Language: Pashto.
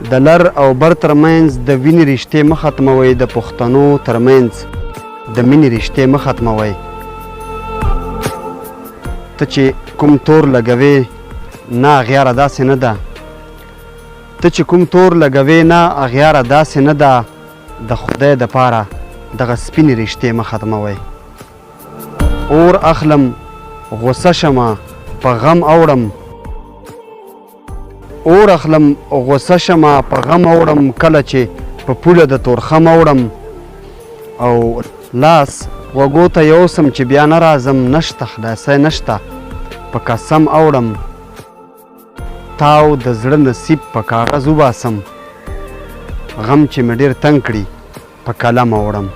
د لر او بر ترمنځ د وینې رشتې مه ختموئ، د پښتنو ترمنځ د مینې رشتې مه ختموئ. ته چې کوم تور لګوې نه اغیاره داسې نه ده، ته چې کوم تور لګوې نه اغیاره داسې نه ده، د خدای دپاره دغه سپینې رشتې مه ختموئ. اور اخلم غصه شمه په غم اوړم، اور اخلم غصه شمه په غم اوړم، کله چې په پوله د تورخم اوړم. او لاس غوږو ته یوسم چې بیا نه راځم، نشته خلاصی نشته په قسم اوړم. تاو د زړه نصیب په کاغذ وباسم، غم چې مې ډېر تنګ کړي په قلم اوړم.